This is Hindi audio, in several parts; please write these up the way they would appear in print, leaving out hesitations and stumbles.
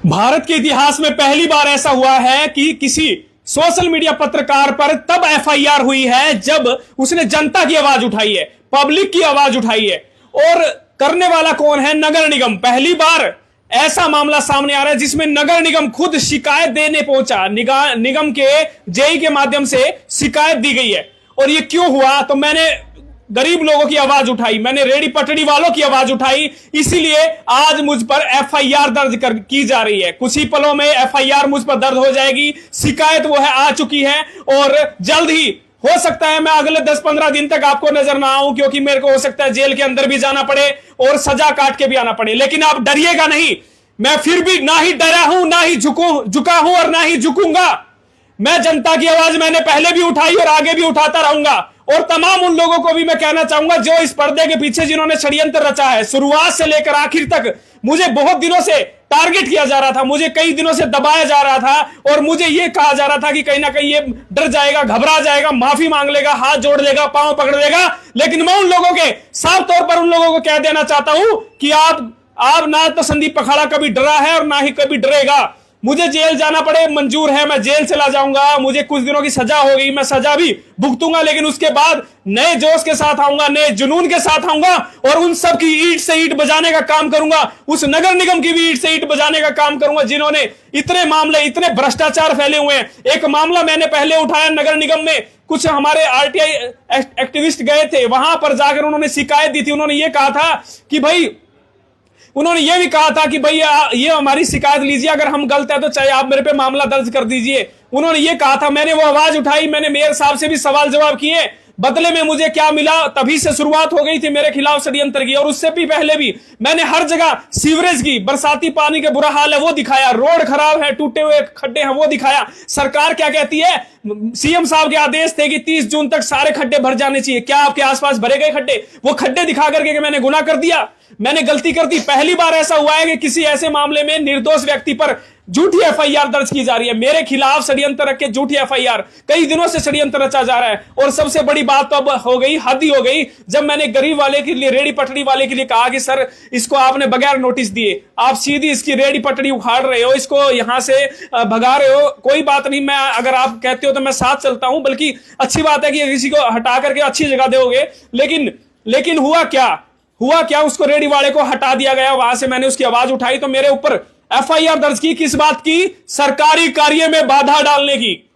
भारत के इतिहास में पहली बार ऐसा हुआ है कि किसी सोशल मीडिया पत्रकार पर तब एफआईआर हुई है जब उसने जनता की आवाज उठाई है, पब्लिक की आवाज उठाई है। और करने वाला कौन है? नगर निगम। पहली बार ऐसा मामला सामने आ रहा है जिसमें नगर निगम खुद शिकायत देने पहुंचा। निगम के जेई के माध्यम से शिकायत दी गई है। और ये क्यों हुआ? तो मैंने गरीब लोगों की आवाज उठाई, मैंने रेडी पटड़ी वालों की आवाज उठाई, इसीलिए आज मुझ पर एफआईआर दर्ज की जा रही है। कुछ ही पलों में एफआईआर मुझ पर दर्ज हो जाएगी। शिकायत वो है, आ चुकी है और जल्द ही हो सकता है मैं अगले 10-15 दिन तक आपको नजर ना आऊं, क्योंकि मेरे को हो सकता है जेल के अंदर भी जाना पड़े और सजा काट के भी आना पड़े। लेकिन आप डरिएगा नहीं, मैं फिर भी ना ही डरा हूं, ना ही झुका हूं और ना ही झुकूंगा। मैं जनता की आवाज मैंने पहले भी उठाई और आगे भी उठाता रहूंगा। और तमाम उन लोगों को भी मैं कहना चाहूंगा जो इस पर्दे के पीछे जिन्होंने षड्यंत्र रचा है, शुरुआत से लेकर आखिर तक मुझे बहुत दिनों से टारगेट किया जा रहा था, मुझे कई दिनों से दबाया जा रहा था और मुझे यह कहा जा रहा था कि कहीं ना कहीं ये डर जाएगा, घबरा जाएगा, माफी मांग लेगा, हाथ जोड़ लेगा, पांव पकड़ लेगा। लेकिन मैं उन लोगों के साफ तौर पर उन लोगों को कह देना चाहता हूं कि आप ना तो संदीप पखाड़ा कभी डरा है और ना ही कभी डरेगा। मुझे जेल जाना पड़े मंजूर है, मैं जेल चला जाऊंगा। मुझे कुछ दिनों की सजा हो गई, मैं सजा भी भुगतूंगा, लेकिन उसके बाद नए जोश के साथ आऊंगा, नए जुनून के साथ आऊंगा और उन सब की ईंट से ईंट बजाने का काम करूंगा। उस नगर निगम की भी ईंट से ईंट बजाने का काम करूंगा जिन्होंने इतने मामले, इतने भ्रष्टाचार फैले हुए हैं। एक मामला मैंने पहले उठाया नगर निगम में, कुछ हमारे आरटीआई एक्टिविस्ट गए थे, वहां पर जाकर उन्होंने शिकायत दी थी। उन्होंने ये कहा था कि भाई, उन्होंने ये भी कहा था कि भैया ये हमारी शिकायत लीजिए, अगर हम गलत है तो चाहे आप मेरे पे मामला दर्ज कर दीजिए। उन्होंने ये कहा था, मैंने वो आवाज उठाई, मैंने मेयर साहब से भी सवाल जवाब किए, बदले में मुझे क्या मिला? तभी से शुरुआत हो गई थी मेरे खिलाफ षड्यंत्र की। और उससे भी पहले भी मैंने हर जगह सीवरेज की, बरसाती पानी के बुरा हाल है वो दिखाया, रोड खराब है, टूटे हुए खड्डे हैं वो दिखाया। सरकार क्या कहती है? सीएम साहब के आदेश थे कि 30 जून तक सारे खड्डे भर जाने चाहिए। क्या आपके आसपास भरे गए खड्डे? वो खड्डे दिखा करके मैंने गुनाह कर दिया, मैंने गलती कर दी। पहली बार ऐसा हुआ है कि किसी ऐसे मामले में निर्दोष व्यक्ति पर झूठी एफआईआर दर्ज की जा रही है। मेरे खिलाफ षड्यंत्र रख के झूठी एफआईआर, कई दिनों से षड्यंत्र रचा जा रहा है। और सबसे बड़ी बात तो अब हो गई, हद ही हो गई, जब मैंने गरीब वाले के लिए, रेडी पटड़ी वाले के लिए कहा कि सर इसको आपने बगैर नोटिस दिए आप सीधी इसकी रेडी पटड़ी उखाड़ रहे हो, इसको यहां से भगा रहे हो। कोई बात नहीं, मैं अगर आप कहते हो तो मैं साथ चलता हूं, बल्कि अच्छी बात है कि किसी को हटा करके अच्छी जगह दोगे। लेकिन हुआ क्या? उसको रेडी वाले को हटा दिया गया। वहां से मैंने उसकी आवाज उठाई तो मेरे ऊपर एफआईआर दर्ज की। किस बात की? सरकारी कार्य में बाधा डालने की।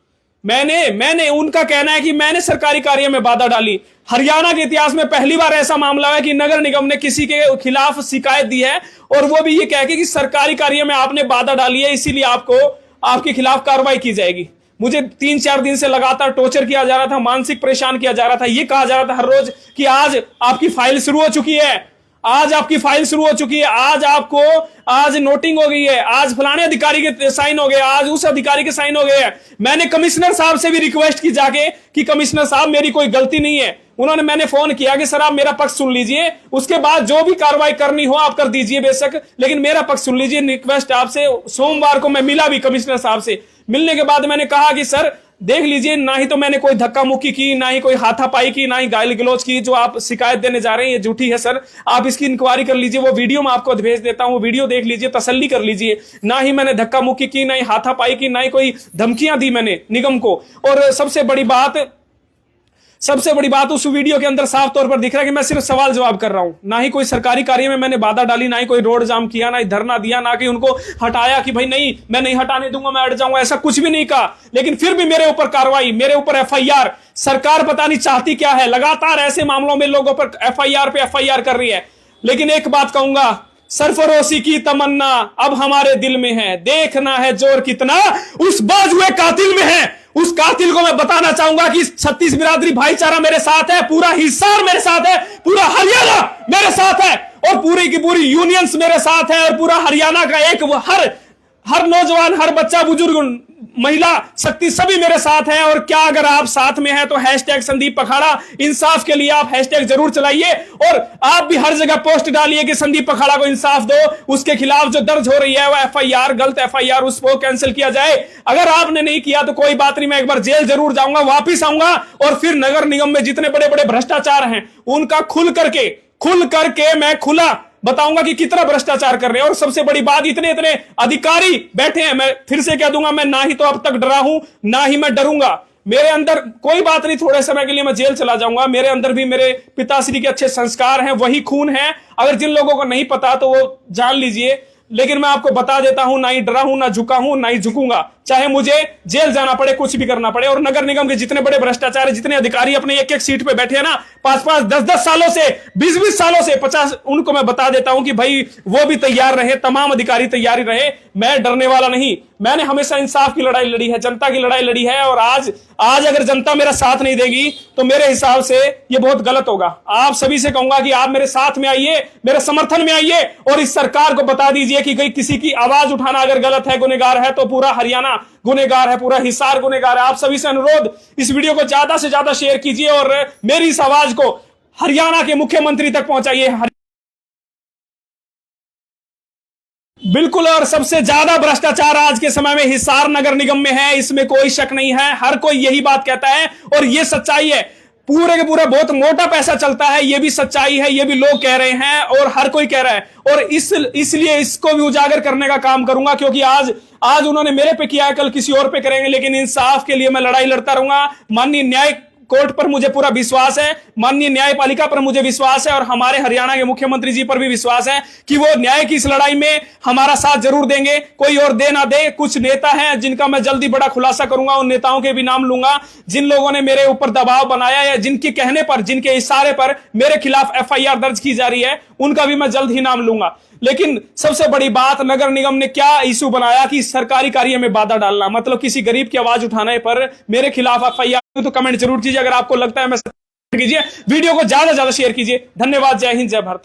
मैंने उनका कहना है कि मैंने सरकारी कार्य में बाधा डाली। हरियाणा के इतिहास में पहली बार ऐसा मामला है कि नगर निगम ने किसी के खिलाफ शिकायत दी है और वो भी ये कह के कि सरकारी कार्य में आपने बाधा डाली है, इसीलिए आपके खिलाफ कार्रवाई की जाएगी। मुझे 3-4 दिन से लगातार टॉर्चर किया जा रहा था, मानसिक परेशान किया जा रहा था। ये कहा जा रहा था हर रोज कि आज आपकी फाइल शुरू हो चुकी है, आज आपकी फाइल शुरू हो चुकी है, आज नोटिंग हो गई है, आज फलाने अधिकारी के साइन हो गए, आज उस अधिकारी के साइन हो गए हैं। मैंने कमिश्नर साहब से भी रिक्वेस्ट की जाके कि कमिश्नर साहब मेरी कोई गलती नहीं है। मैंने फोन किया कि सर आप मेरा पक्ष सुन लीजिए, उसके बाद जो भी कार्रवाई करनी हो आप कर दीजिए बेशक, लेकिन मेरा पक्ष सुन लीजिए। रिक्वेस्ट आपसे, सोमवार को मैं मिला भी कमिश्नर साहब से। मिलने के बाद मैंने कहा कि सर देख लीजिए, ना ही तो मैंने कोई धक्का मुक्की की, ना ही कोई हाथापाई की, ना ही गाली गलौज की। जो आप शिकायत देने जा रहे हैं ये झूठी है सर, आप इसकी इंक्वायरी कर लीजिए, वो वीडियो मैं आपको भेज देता हूं, वो वीडियो देख लीजिए, तसल्ली कर लीजिए। ना ही मैंने धक्का मुक्की की, ना ही हाथापाई की, ना ही कोई धमकियां दी मैंने निगम को। और सबसे बड़ी बात उस वीडियो के अंदर साफ तौर पर दिख रहा है कि मैं सिर्फ सवाल जवाब कर रहा हूं। ना ही कोई सरकारी कार्य में मैंने बाधा डाली, ना ही कोई रोड जाम किया, ना ही धरना दिया, ना कि उनको हटाया कि भाई नहीं मैं नहीं हटाने दूंगा, मैं अड़ जाऊंगा, ऐसा कुछ भी नहीं कहा। लेकिन फिर भी मेरे ऊपर कार्रवाई, मेरे ऊपर एफआईआर। सरकार पता नहीं चाहती क्या है, लगातार ऐसे मामलों में लोगों पर एफआईआर पे एफआईआर कर रही है। लेकिन एक बात कहूंगा, सरफरोशी की तमन्ना अब हमारे दिल में है, देखना है जोर कितना उस बाजुए कातिल में है। उस कातिल को मैं बताना चाहूंगा कि 36 बिरादरी भाईचारा मेरे साथ है, पूरा हिसार मेरे साथ है, पूरा हरियाणा मेरे साथ है और पूरी की पूरी यूनियंस मेरे साथ है और पूरा हरियाणा का एक हर नौजवान, हर बच्चा, बुजुर्ग, महिला शक्ति सभी मेरे साथ हैं। और क्या अगर आप साथ में हैं तो हैशटैग संदीप पखाड़ा इंसाफ के लिए आप हैशटैग जरूर चलाइए और आप भी हर जगह पोस्ट डालिए कि संदीप पखाड़ा को इंसाफ दो, उसके खिलाफ जो दर्ज हो रही है वो एफआईआर, गलत एफआईआर, उसको कैंसिल किया जाए। अगर आपने नहीं किया तो कोई बात नहीं, मैं एक बार जेल जरूर जाऊंगा, वापिस आऊंगा और फिर नगर निगम में जितने बड़े बड़े भ्रष्टाचार हैं उनका खुल करके मैं खुला बताऊंगा कि कितना भ्रष्टाचार कर रहे हैं। और सबसे बड़ी बात, इतने इतने अधिकारी बैठे हैं। मैं फिर से कह दूंगा, मैं ना ही तो अब तक डरा हूं, ना ही मैं डरूंगा। मेरे अंदर कोई बात नहीं, थोड़े समय के लिए मैं जेल चला जाऊंगा, मेरे अंदर भी मेरे पिताश्री के अच्छे संस्कार हैं, वही खून है। अगर जिन लोगों को नहीं पता तो वो जान लीजिए, लेकिन मैं आपको बता देता हूं, ना ही डरा हूं, ना झुका हूं, ना ही झुकूंगा, चाहे मुझे जेल जाना पड़े, कुछ भी करना पड़े। और नगर निगम के जितने बड़े भ्रष्टाचार है, जितने अधिकारी अपने एक एक सीट पे बैठे हैं ना, 5-5, 10-10 सालों से, 20-20 सालों से, 50, उनको मैं बता देता हूं कि भाई वो भी तैयार रहे, तमाम अधिकारी तैयारी रहे। मैं डरने वाला नहीं। मैंने हमेशा इंसाफ की लड़ाई लड़ी है, जनता की लड़ाई लड़ी है। और आज अगर जनता मेरा साथ नहीं देगी तो मेरे हिसाब से ये बहुत गलत होगा। आप सभी से कहूंगा कि आप मेरे साथ में आइए, मेरे समर्थन में आइए, और इस सरकार को बता दीजिए कि किसी की आवाज उठाना अगर गलत है, गुनहगार है, तो पूरा हरियाणा गुनहगार है, पूरा हिसार गुनहगार है। आप सभी से अनुरोध, इस वीडियो को ज्यादा से ज्यादा शेयर कीजिए और मेरी इस आवाज को हरियाणा के मुख्यमंत्री तक पहुंचाइए। बिल्कुल। और सबसे ज्यादा भ्रष्टाचार आज के समय में हिसार नगर निगम में है, इसमें कोई शक नहीं है। हर कोई यही बात कहता है और ये सच्चाई है। पूरे के पूरा बहुत मोटा पैसा चलता है, ये भी सच्चाई है, ये भी लोग कह रहे हैं और हर कोई कह रहा है। और इसलिए इसको भी उजागर करने का काम करूंगा, क्योंकि आज उन्होंने मेरे पे किया है, कल किसी और पे करेंगे, लेकिन इंसाफ के लिए मैं लड़ाई लड़ता रहूंगा। माननीय न्याय कोर्ट पर मुझे पूरा विश्वास है, माननीय न्यायपालिका पर मुझे विश्वास है, और हमारे हरियाणा के मुख्यमंत्री जी पर भी विश्वास है कि वो न्याय की इस लड़ाई में हमारा साथ जरूर देंगे। कोई और दे ना दे, कुछ नेता हैं जिनका मैं जल्दी बड़ा खुलासा करूंगा, उन नेताओं के भी नाम लूंगा जिन लोगों ने मेरे ऊपर दबाव बनाया या जिनके कहने पर, जिनके इशारे पर मेरे खिलाफ FIR दर्ज की जा रही है, उनका भी मैं जल्द ही नाम लूंगा। लेकिन सबसे बड़ी बात, नगर निगम ने क्या इशू बनाया कि सरकारी कार्य में बाधा डालना, मतलब किसी गरीब की आवाज उठाने पर मेरे खिलाफ FIR। तो कमेंट जरूर कीजिए अगर आपको लगता है मैं कीजिए। वीडियो को ज्यादा से ज्यादा शेयर कीजिए। धन्यवाद। जय हिंद, जय भारत।